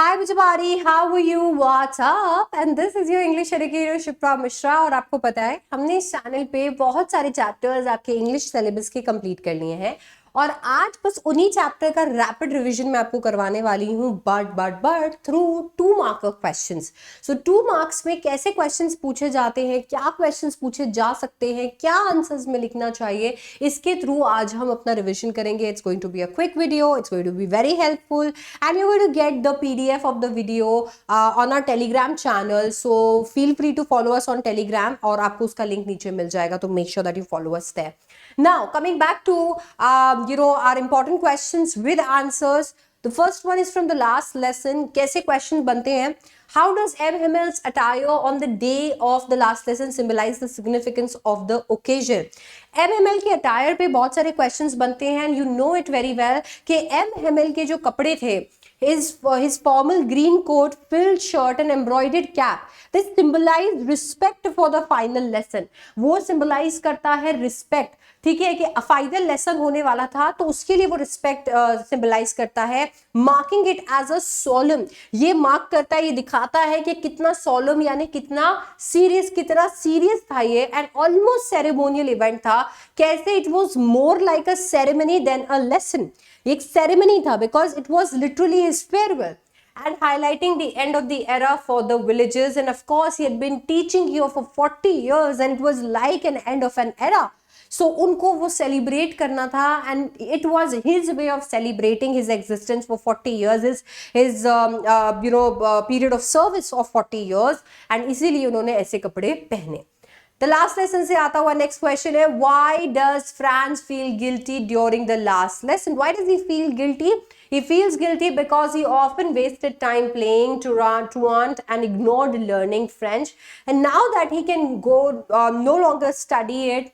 Hi Bijabari, how are you? What's up? And this is your English educator Shipra Mishra. और आपको पता है हमने इस चैनल पे बहुत सारे चैप्टर्स आपके इंग्लिश सिलेबस के कंप्लीट कर लिए हैं और आज बस उन्हीं चैप्टर का रैपिड रिवीजन मैं आपको करवाने वाली हूँ but through 2 mark questions. So 2 marks में कैसे क्वेश्चंस पूछे जाते हैं, क्या क्वेश्चंस पूछे जा सकते हैं, क्या आंसर्स में लिखना चाहिए, इसके थ्रू आज हम अपना रिवीजन करेंगे। It's going to be a quick video, it's going to be very helpful and you going to get the PDF of the video on our Telegram channel. So feel free to follow us on Telegram और आपको उसका link नीचे मिल जाएगा, तो make sure that you follow us there. Now coming back to our important questions with answers. The first one is from the last lesson. कैसे question बनते हैं? How does M. Himmel's attire on the day of the last lesson symbolize the significance of the occasion? M. Himmel के attire पे बहुत सारे questions बनते हैं and you know it very well कि M. Himmel के जो कपड़े थे, his formal green coat, filled shirt and embroidered cap, this symbolize respect for the final lesson. वो symbolize करता है respect, ठीक है, कि फाइनल लेसन होने वाला था तो उसके लिए वो रिस्पेक्ट सिंबलाइज करता है, मार्किंग इट एज अ सोलम। ये मार्क करता है, ये दिखाता है कि कितना सोलम यानी कितना सीरियस था ये, एंड ऑलमोस्ट सेरेमोनियल इवेंट था। कैसे? It was more like a ceremony than a lesson. एक सेरेमनी था because it was literally his farewell and highlighting the end of the era for the villagers, and of course he had been teaching here for 40 years and it was like an end of an era. So उनको वो celebrate करना था and it was his way of celebrating his existence for 40 years, his period of service of 40 years, and इसीलिए उन्होंने ऐसे कपड़े पहने। The last lesson से आता हुआ next question है, why does Franz feel guilty during the last lesson? Why does he feel guilty? He feels guilty because he often wasted time playing truant and ignored learning French, and now that he can go no longer study it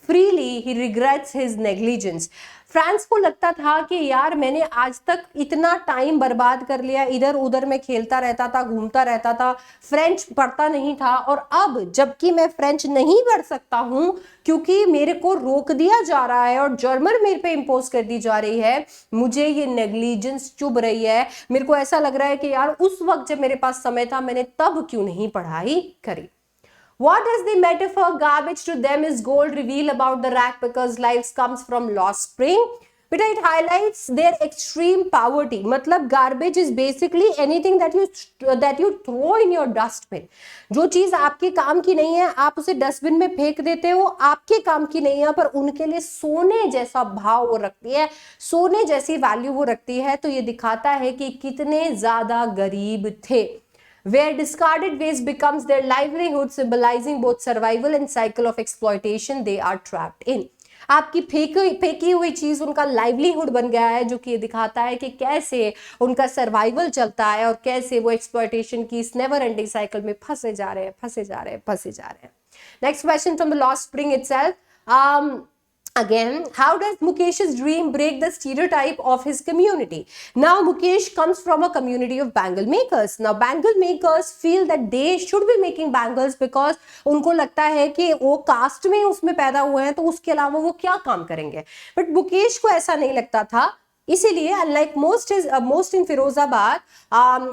freely, he regrets his negligence. France को लगता था कि यार मैंने आज तक इतना time बर्बाद कर लिया, इधर उधर में खेलता रहता था, घूमता रहता था, फ्रेंच पढ़ता नहीं था, और अब जबकि मैं फ्रेंच नहीं पढ़ सकता हूं क्योंकि मेरे को रोक दिया जा रहा है और जर्मन मेरे पे इम्पोज कर दी जा रही है, मुझे ये नेग्लिजेंस चुभ रही है। मेरे को ऐसा लग रहा है कि यार उस वक्त जब मेरे पास समय था मैंने तब क्यों नहीं पढ़ाई करी। What does the metaphor garbage to them is gold reveal about the rack because life comes from lost spring? But it highlights their extreme poverty. मतलब garbage is basically anything that you throw in your dustbin. जो चीज आपके काम की नहीं है आप उसे डस्टबिन में फेंक देते हो, आपके काम की नहीं है, पर उनके लिए सोने जैसा भाव वो रखती है, सोने जैसी वैल्यू वो रखती है। तो ये दिखाता है कि कितने ज्यादा गरीब थे। Where discarded waste becomes their livelihood, symbolizing both survival and cycle of exploitation they are trapped in. आपकी फेंकी हुई चीज उनका लाइवलीहुड बन गया है, जो कि ये दिखाता है कि कैसे उनका सर्वाइवल चलता है और कैसे वो एक्सप्लॉयटेशन की इस नेवर एंडिंग साइकिल में फंसे जा रहे हैं। Next question from the lost spring itself. Again, how does Mukesh's dream break the stereotype of his community? Now, Mukesh comes from a community of bangle makers. Now, bangle makers feel that they should be making bangles because उनको लगता है कि वो cast में उसमें पैदा हुए हैं तो उसके अलावा वो क्या काम करेंगे। But मुकेश को ऐसा नहीं लगता था, इसीलिए unlike most in Firozabad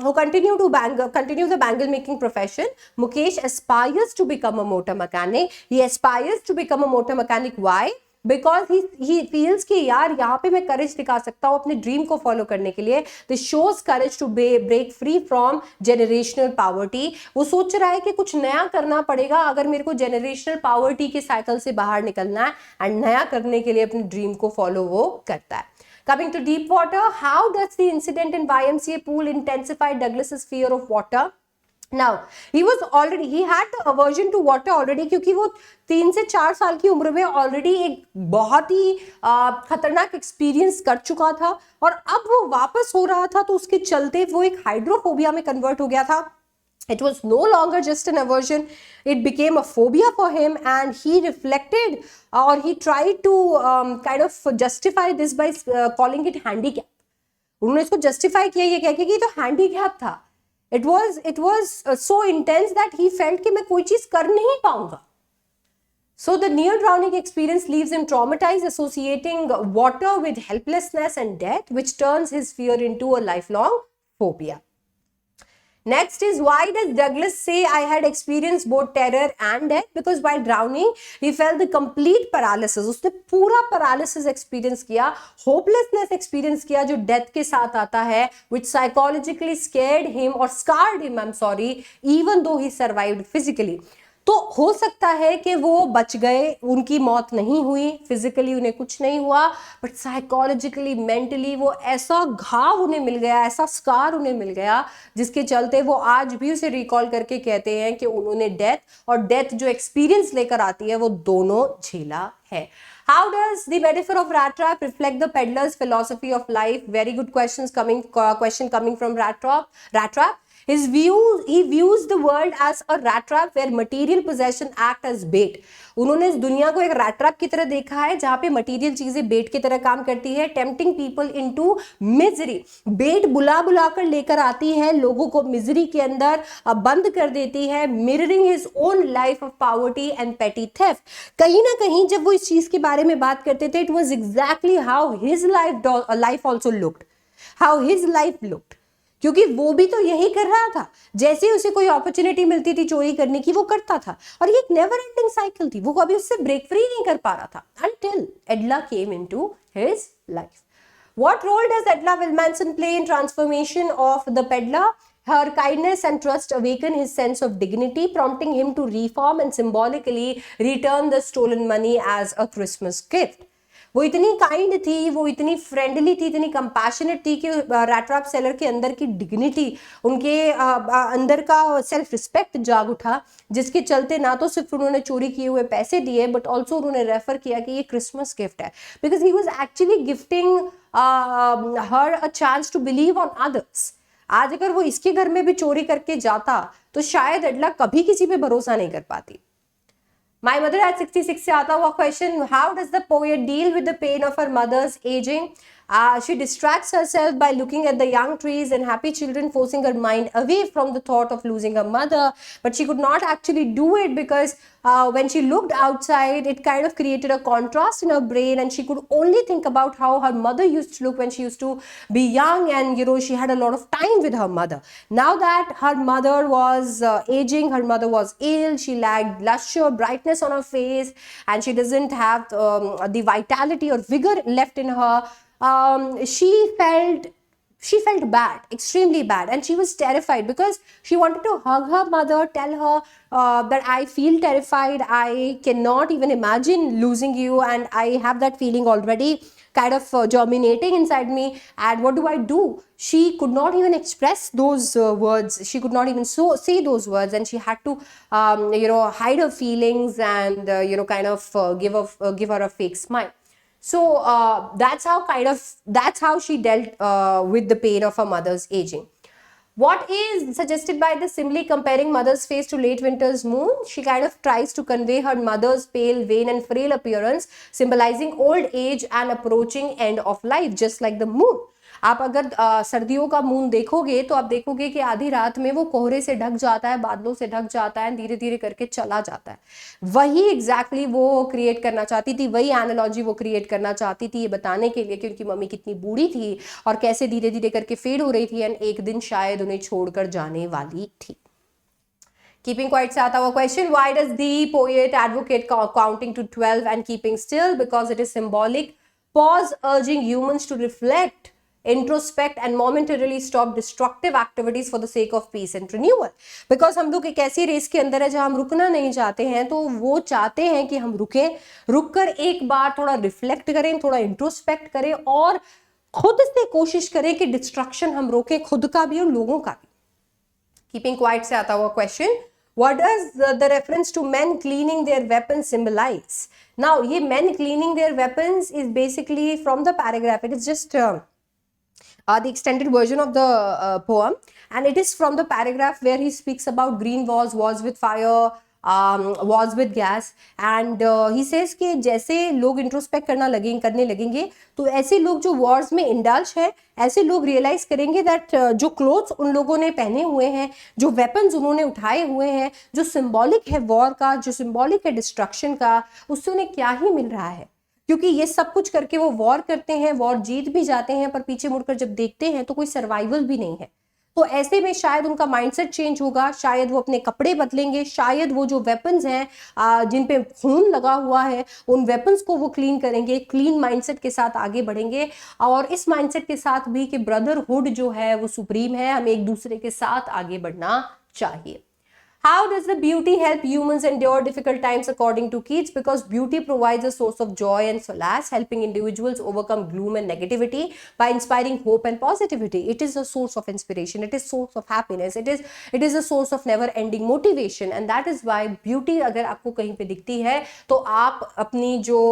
who continue the bangle making profession, Mukesh aspires to become a motor mechanic. He aspires to become a motor mechanic. Why? Because he feels कि यार यहाँ पे मैं करेज दिखा सकता हूँ अपने ड्रीम को फॉलो करने के लिए। This shows courage to break free from generational poverty. वो सोच रहा है कि कुछ नया करना पड़ेगा अगर मेरे को generational poverty के साइकिल से बाहर निकलना है, एंड नया करने के लिए अपने ड्रीम को फॉलो वो करता है। Coming to deep water, how does the incident in YMCA pool intensify Douglas's fear of water? Now, he had the aversion to water already क्योंकि वो 3 से 4 साल की उम्र में ऑलरेडी एक बहुत ही खतरनाक एक्सपीरियंस कर चुका था, और अब वो वापस हो रहा था तो उसके चलते वो एक हाइड्रोफोबिया में कन्वर्ट हो गया था। It was no longer just an aversion, it became a phobia for him, and he reflected or he tried to kind of justify this by calling it handicap. उन्होंने इसको justify किया ये कह के कि तो handicap था। It was so intense that he felt कि मैं कोई चीज कर नहीं पाऊंगा। So the near drowning experience leaves him traumatized, associating water with helplessness and death, which turns his fear into a lifelong phobia. Next is, why does Douglas say I had experienced both terror and death? Because while drowning he felt the complete paralysis. उसने पूरा paralysis experience किया, hopelessness experience किया जो death के साथ आता है, which psychologically scared him or scarred him, I'm sorry, even though he survived physically. तो हो सकता है कि वो बच गए, उनकी मौत नहीं हुई, फिजिकली उन्हें कुछ नहीं हुआ, बट साइकोलॉजिकली, मेंटली वो ऐसा घाव उन्हें मिल गया, ऐसा स्कार उन्हें मिल गया, जिसके चलते वो आज भी उसे रिकॉल करके कहते हैं कि उन्होंने डेथ और डेथ जो एक्सपीरियंस लेकर आती है वो दोनों झेला है. How does the metaphor of rat trap reflect the peddler's philosophy of life? Very good question coming from rat trap. He views the world as a rat trap where material possession act as bait. उन्होंने इस दुनिया को एक rat trap की तरह देखा है जहां पे मटीरियल चीजें बेट की तरह काम करती है, tempting people into misery. बेट बुला कर लेकर आती है, लोगों को मिजरी के अंदर बंद कर देती है, mirroring his own life of poverty and petty theft. कहीं ना कहीं जब वो इस चीज के बारे में बात करते थे, it was exactly how his life also looked, how his life looked. क्योंकि वो भी तो यही कर रहा था, जैसे ही उसे कोई अपॉर्चुनिटी मिलती थी चोरी करने की वो करता था, और ये एक नेवर एंडिंग साइकिल थी, वो कभी उससे ब्रेक फ्री नहीं कर पा रहा था until Edla came into his life. What role does Edla Wilmanson play in transformation of the peddler? Her kindness and trust awaken his sense of dignity, prompting him to reform and symbolically return the stolen money as a Christmas gift. वो इतनी kind थी, वो इतनी friendly थी, इतनी compassionate थी कि rat trap seller के अंदर की डिग्निटी, उनके अंदर का सेल्फ रिस्पेक्ट जाग उठा, जिसके चलते ना तो सिर्फ उन्होंने चोरी किए हुए पैसे दिए, बट ऑल्सो उन्होंने रेफर किया कि ये क्रिसमस गिफ्ट है, because he was actually gifting her a chance to believe on others. आज अगर वो इसके घर में भी चोरी करके जाता तो शायद एडला कभी किसी पे भरोसा नहीं कर पाती. My mother at 66 से आता हुआ question, how does the poet deal with the pain of her mother's aging? She distracts herself by looking at the young trees and happy children, forcing her mind away from the thought of losing her mother. But she could not actually do it because when she looked outside, it kind of created a contrast in her brain, and she could only think about how her mother used to look when she used to be young, and she had a lot of time with her mother. Now that her mother was aging, her mother was ill, she lacked luster, brightness on her face, and she doesn't have the vitality or vigor left in her. She felt bad, extremely bad, and she was terrified because she wanted to hug her mother, tell her that I feel terrified, I cannot even imagine losing you, and I have that feeling already kind of germinating inside me, and what do I do? She could not even express those words, she could not even say those words, and she had to hide her feelings and kind of give her a fake smile. So that's how she dealt with the pain of her mother's aging. What is suggested by this simply comparing mother's face to late winter's moon? She kind of tries to convey her mother's pale, vain and frail appearance, symbolizing old age and approaching end of life, just like the moon. आप अगर सर्दियों का moon देखोगे तो आप देखोगे कि आधी रात में वो कोहरे से ढक जाता है, बादलों से ढक जाता है, धीरे धीरे करके चला जाता है. वही एग्जैक्टली वो क्रिएट करना चाहती थी, वही एनालॉजी वो क्रिएट करना चाहती थी, ये बताने के लिए कि उनकी मम्मी कितनी बूढ़ी थी और कैसे धीरे धीरे करके फेड हो रही थी, एंड एक दिन शायद उन्हें छोड़कर जाने वाली थी. Keeping quiet से आता हुआ question, why does the poet advocate counting to 12 and keeping still? Because it is symbolic pause urging humans to reflect, introspect and momentarily stop destructive activities for the sake of peace and renewal. Because हम लोग एक ऐसी race के अंदर है जहां हम रुकना नहीं चाहते हैं, तो वो चाहते हैं कि हम रुक कर एक बार थोड़ा रिफ्लेक्ट करें, थोड़ा इंट्रोस्पेक्ट करें और खुद से कोशिश करें कि डिस्ट्रक्शन हम रोकें, खुद का भी और लोगों का भी. Keeping quiet से आता हुआ question, what does the reference to men cleaning their weapons symbolize? Now ये men cleaning their weapons is basically from the paragraph, it is just the extended version of the poem, and it is from the paragraph where he speaks about green wars with fire, wars with gas, and he says कि जैसे लोग introspect करने लगेंगे तो ऐसे लोग जो Wars में इंडल्ज है, ऐसे लोग रियलाइज करेंगे दैट जो क्लोथ्स उन लोगों ने पहने हुए हैं, जो वेपन्स उन्होंने उठाए हुए हैं, जो सिंबॉलिक है वॉर का, जो सिंबॉलिक है डिस्ट्रक्शन का, उससे उन्हें क्या ही मिल रहा है. क्योंकि ये सब कुछ करके वो वॉर करते हैं, वॉर जीत भी जाते हैं, पर पीछे मुड़कर जब देखते हैं तो कोई सर्वाइवल भी नहीं है. तो ऐसे में शायद उनका माइंडसेट चेंज होगा, शायद वो अपने कपड़े बदलेंगे, शायद वो जो वेपन्स हैं जिन पे खून लगा हुआ है उन वेपन्स को वो क्लीन करेंगे, क्लीन माइंडसेट के साथ आगे बढ़ेंगे और इस माइंडसेट के साथ भी कि ब्रदरहुड जो है वो सुप्रीम है, हमें एक दूसरे के साथ आगे बढ़ना चाहिए। How does the beauty help humans endure difficult times according to Keats? Because beauty provides a source of joy and solace, helping individuals overcome gloom and negativity by inspiring hope and positivity. It is a source of inspiration. It is source of happiness. It is a source of never-ending motivation, and that is why beauty अगर आपको कहीं पे दिखती है तो आप अपनी जो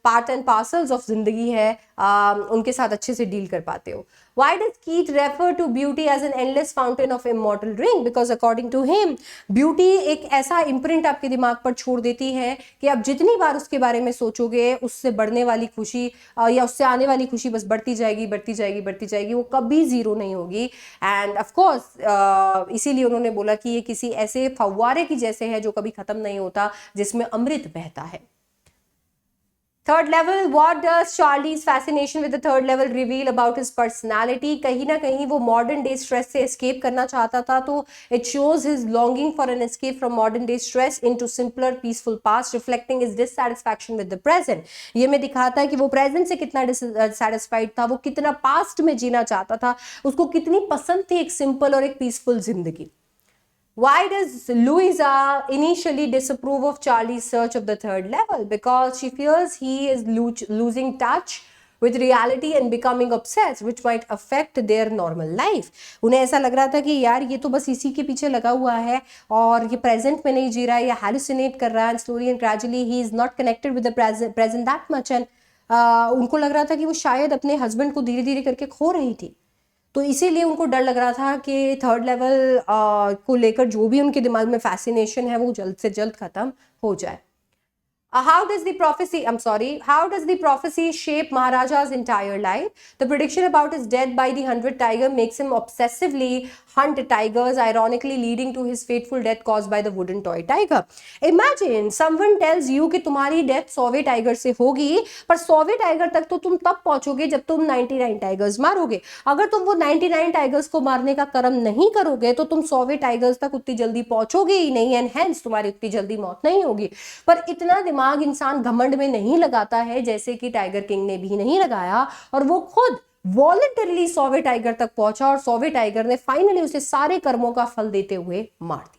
part and parcels of जिंदगी है उनके साथ अच्छे से डील कर पाते हो। Why does Keats refer to beauty as an endless fountain of immortal ring? Because according to him, beauty एक ऐसा इम्प्रिंट आपके दिमाग पर छोड़ देती है कि आप जितनी बार उसके बारे में सोचोगे उससे बढ़ने वाली खुशी या उससे आने वाली खुशी बस बढ़ती जाएगी बढ़ती जाएगी बढ़ती जाएगी, वो कभी जीरो नहीं होगी। एंड ऑफ कोर्स इसीलिए उन्होंने बोला कि ये किसी ऐसे फव्वारे की जैसे है जो कभी खत्म नहीं होता, जिसमें अमृत बहता है। Third level, what does Charlie's fascination with the third level reveal about his personality? कहीं ना कहीं वो मॉडर्न डे स्ट्रेस से एस्केप करना चाहता था, तो it shows his longing for an escape from modern day stress into simpler peaceful past, reflecting his dissatisfaction with the present. ये में दिखाता है कि वो प्रेजेंट से कितना डिससैटिस्फाइड था, वो कितना पास्ट में जीना चाहता था, उसको कितनी पसंद थी एक सिंपल और एक पीसफुल जिंदगी। Why does Louisa initially disapprove of Charlie's search of the third level? Because she fears he is losing touch with reality and becoming obsessed, which might affect their normal life. उन्हें ऐसा लग रहा था कि यार ये तो बस इसी के पीछे लगा हुआ है और ये प्रेजेंट में नहीं जी रहा है, ये hallucinate कर रहा है, and slowly and gradually he is not connected with the present that much, and उनको लग रहा था कि वो शायद अपने हस्बैंड को धीरे धीरे करके खो रही थी। तो इसीलिए उनको डर लग रहा था कि थर्ड लेवल को लेकर जो भी उनके दिमाग में फैसिनेशन है वो जल्द से जल्द खत्म हो जाए। How does the prophecy shape Maharaja's entire life? The prediction about his death by the 100th tiger makes him obsessively hunt tigers, ironically leading to his fateful death caused by the wooden toy tiger. Imagine someone tells you कि तुम्हारी death 100वें tiger से होगी, पर 100वें tiger तक तो तुम तब पहुंचोगे जब तुम 99 टाइगर्स मारोगे। अगर तुम वो 99 टाइगर्स को मारने का कर्म नहीं करोगे तो तुम 100वें टाइगर्स तक उतनी जल्दी पहुंचोगे ही नहीं, एंड हेंस तुम्हारी उतनी जल्दी मौत नहीं होगी। पर इतना दिमाग इंसान घमंड में नहीं लगाता है जैसे कि टाइगर किंग ने भी नहीं लगाया, और वो खुद वॉलंटरली 100वें टाइगर तक पहुंचा और 100वें टाइगर ने फाइनली उसे सारे कर्मों का फल देते हुए मार दिया।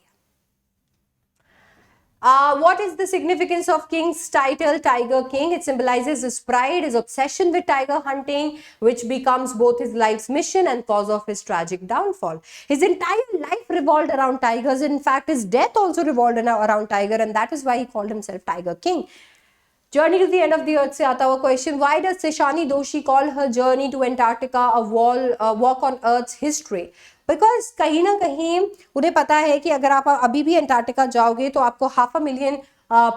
What is the significance of King's title, Tiger King? It symbolizes his pride, his obsession with tiger hunting, which becomes both his life's mission and cause of his tragic downfall. His entire life revolved around tigers. In fact, his death also revolved around tiger, and that is why he called himself Tiger King. Journey to the End of the Earth से आता हुआ question, why does Seshani Doshi call her journey to Antarctica a walk on Earth's history? Because कहीं ना कहीं उन्हें पता है कि अगर आप अभी भी अंटार्कटिका जाओगे तो आपको 500,000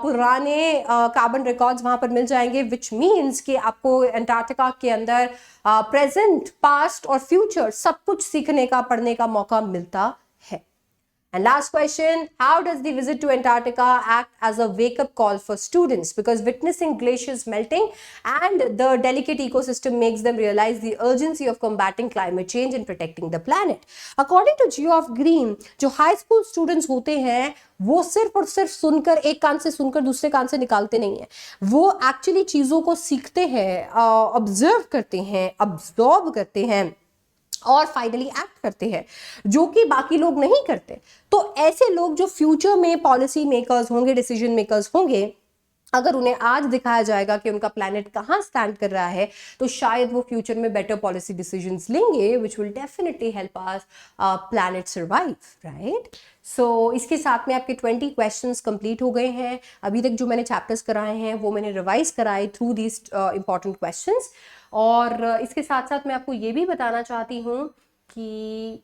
पुराने कार्बन रिकॉर्ड्स वहां पर मिल जाएंगे, विच मीन्स कि आपको अंटार्कटिका के अंदर प्रेजेंट, पास्ट और फ्यूचर सब कुछ सीखने का, पढ़ने का मौका मिलता है। And last question, how does the visit to Antarctica act as a wake-up call for students? Because witnessing glaciers melting and the delicate ecosystem makes them realize the urgency of combating climate change and protecting the planet. According to Geoff Green, जो high school students होते हैं वो सिर्फ और सिर्फ सुनकर, एक कान से सुनकर दूसरे कान से निकालते नहीं है, वो एक्चुअली चीज़ों को सीखते हैं, ऑब्जर्व करते हैं, अब्जॉर्ब करते हैं और फाइनली एक्ट करते हैं, जो कि बाकी लोग नहीं करते। तो ऐसे लोग जो फ्यूचर में पॉलिसी मेकर्स होंगे, डिसीजन मेकर्स होंगे, अगर उन्हें आज दिखाया जाएगा कि उनका प्लैनेट कहाँ स्टैंड कर रहा है तो शायद वो फ्यूचर में बेटर पॉलिसी डिसीजंस लेंगे, which will definitely help us planet survive, right. So इसके साथ में आपके 20 क्वेश्चंस कंप्लीट हो गए हैं। अभी तक जो मैंने चैप्टर्स कराए हैं वो मैंने रिवाइज कराए थ्रू दिस इंपॉर्टेंट क्वेश्चंस। और इसके साथ साथ मैं आपको ये भी बताना चाहती हूँ कि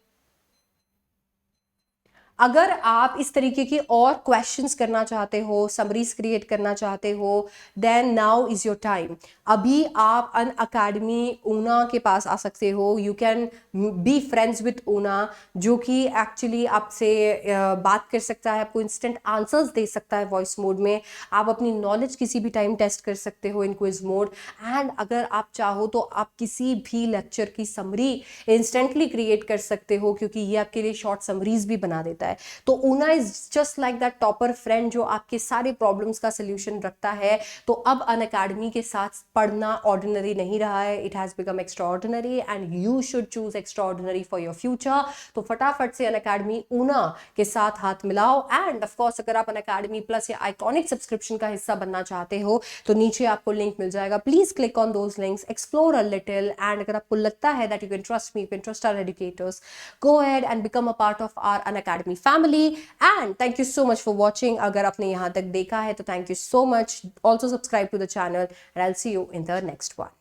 अगर आप इस तरीके की और क्वेश्चंस करना चाहते हो, समरीज क्रिएट करना चाहते हो, then now is your time. अभी आप अन अकेडमी ऊना के पास आ सकते हो। You can be friends with Una, जो कि एक्चुअली आपसे बात कर सकता है, आपको इंस्टेंट आंसर्स दे सकता है वॉइस मोड में। आप अपनी नॉलेज किसी भी टाइम टेस्ट कर सकते हो इन क्विज मोड। एंड अगर आप चाहो तो आप किसी भी लेक्चर की समरी इंस्टेंटली क्रिएट कर सकते हो, क्योंकि ये आपके लिए शॉर्ट समरीज भी बना देता है। तो Una is just like that topper friend जो आपके सारे प्रॉब्लम्स का सोल्यूशन रखता है। तो अब अन अकेडमी के साथ पढ़ना ऑर्डिनरी नहीं रहा है, it has become extra ordinary and you should choose extra ordinary for your future. तो फटाफट से अन अकेडमी ऊना के साथ हाथ मिलाओ। एंड ऑफ कोर्स अगर आप अन अकेडमी प्लस या आइकॉनिक सब्सक्रिप्शन का हिस्सा बनना चाहते हो तो नीचे आपको लिंक मिल जाएगा, please click on those links, explore a little. And अगर आपको लगता है that you can trust me, you can trust our educators, go ahead and become a part of our Unacademy family. And thank you so much for watching. अगर आपने यहाँ तक देखा है तो thank you so much. Also subscribe to the channel and I'll see you in the next one.